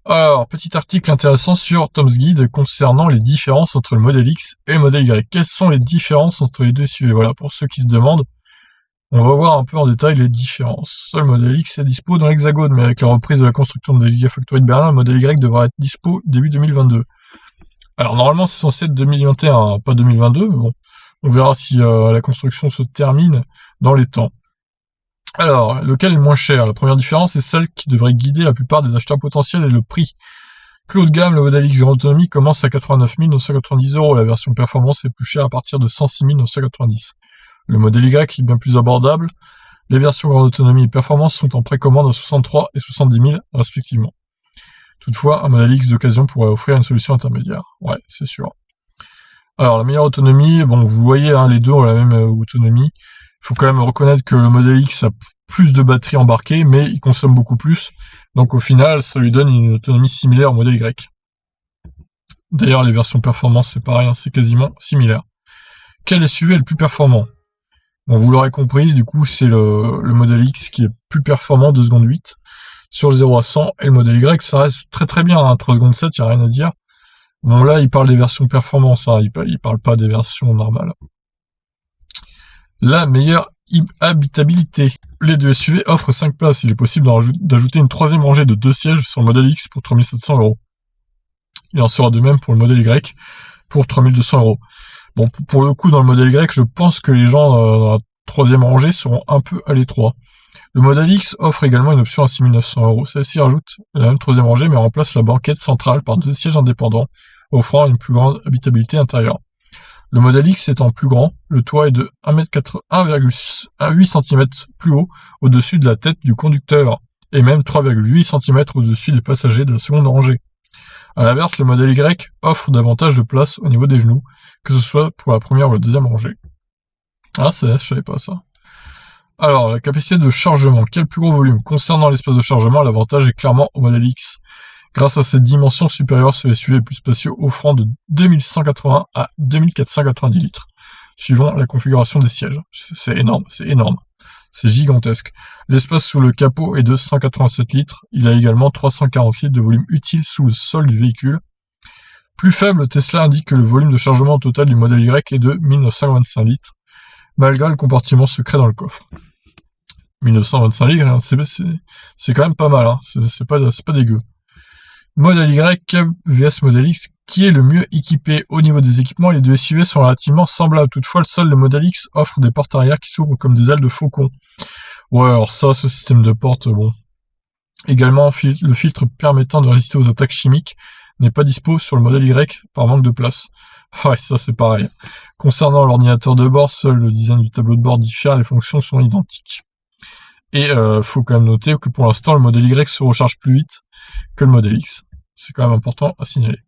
Alors, petit article intéressant sur Tom's Guide concernant les différences entre le modèle X et le modèle Y. Quelles sont les différences entre les deux SUV? Voilà, pour ceux qui se demandent, on va voir un peu en détail les différences. Le modèle X est dispo dans l'Hexagone, mais avec la reprise de la construction de la Gigafactory de Berlin, le modèle Y devra être dispo début 2022. Alors normalement c'est censé être 2021, pas 2022, mais bon, on verra si la construction se termine dans les temps. Alors, lequel est le moins cher? La première différence est celle qui devrait guider la plupart des acheteurs potentiels et le prix. Plus haut de gamme, le modèle X Grande Autonomie commence à 89 990 €. La version performance est plus chère à partir de 106 990. Le modèle Y est bien plus abordable. Les versions Grande Autonomie et performance sont en précommande à 63 et 70 000 respectivement. Toutefois, un modèle X d'occasion pourrait offrir une solution intermédiaire. Ouais, c'est sûr. Alors, la meilleure autonomie, bon, vous voyez, hein, les deux ont la même autonomie. Il faut quand même reconnaître que le modèle X a plus de batterie embarquée, mais il consomme beaucoup plus. Donc au final, ça lui donne une autonomie similaire au modèle Y. D'ailleurs, les versions performance, c'est pareil, hein, c'est quasiment similaire. Quel SUV est le plus performant? Bon, vous l'aurez compris, du coup, c'est le modèle X qui est plus performant, 2 secondes 8 sur le 0 à 100, et le modèle Y, ça reste très très bien, hein, 3 secondes 7, il n'y a rien à dire. Bon, là, il parle des versions performance, hein, il parle pas des versions normales. La meilleure habitabilité. Les deux SUV offrent 5 places. Il est possible d'ajouter une troisième rangée de 2 sièges sur le modèle X pour 3 700 €. Il en sera de même pour le modèle Y pour 3 200 €. Bon, pour le coup, dans le modèle Y, je pense que les gens dans la troisième rangée seront un peu à l'étroit. Le modèle X offre également une option à 6 900 €. Celle-ci rajoute la même troisième rangée mais remplace la banquette centrale par 2 sièges indépendants, offrant une plus grande habitabilité intérieure. Le modèle X étant plus grand, le toit est de 1,8 cm plus haut au-dessus de la tête du conducteur, et même 3,8 cm au-dessus des passagers de la seconde rangée. A l'inverse, le modèle Y offre davantage de place au niveau des genoux, que ce soit pour la première ou la deuxième rangée. Ah, je savais pas ça. Alors, la capacité de chargement, quel plus gros volume? Concernant l'espace de chargement, l'avantage est clairement au modèle X. Grâce à cette dimension supérieure, ce SUV est plus spacieux, offrant de 2180 à 2490 litres, suivant la configuration des sièges. C'est énorme, c'est gigantesque. L'espace sous le capot est de 187 litres, il a également 340 litres de volume utile sous le sol du véhicule. Plus faible, Tesla indique que le volume de chargement total du modèle Y est de 1925 litres, malgré le compartiment secret dans le coffre. 1925 litres, hein, c'est quand même pas mal, hein, c'est pas dégueu. Modèle Y vs Modèle X, qui est le mieux équipé? Au niveau des équipements, les deux SUV sont relativement semblables. Toutefois, seul le Modèle X offre des portes arrière qui s'ouvrent comme des ailes de faucon. Ouais, alors ça, ce système de porte, bon. Également, le filtre permettant de résister aux attaques chimiques n'est pas dispo sur le Modèle Y par manque de place. Ouais, ça c'est pareil. Concernant l'ordinateur de bord, seul le design du tableau de bord diffère, les fonctions sont identiques. Et faut quand même noter que pour l'instant, le Modèle Y se recharge plus vite que le Modèle X. C'est quand même important à signaler.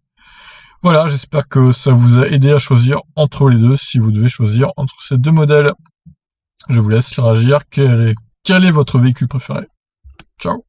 Voilà, j'espère que ça vous a aidé à choisir entre les deux, si vous devez choisir entre ces deux modèles. Je vous laisse réagir. Quel est votre véhicule préféré? Ciao.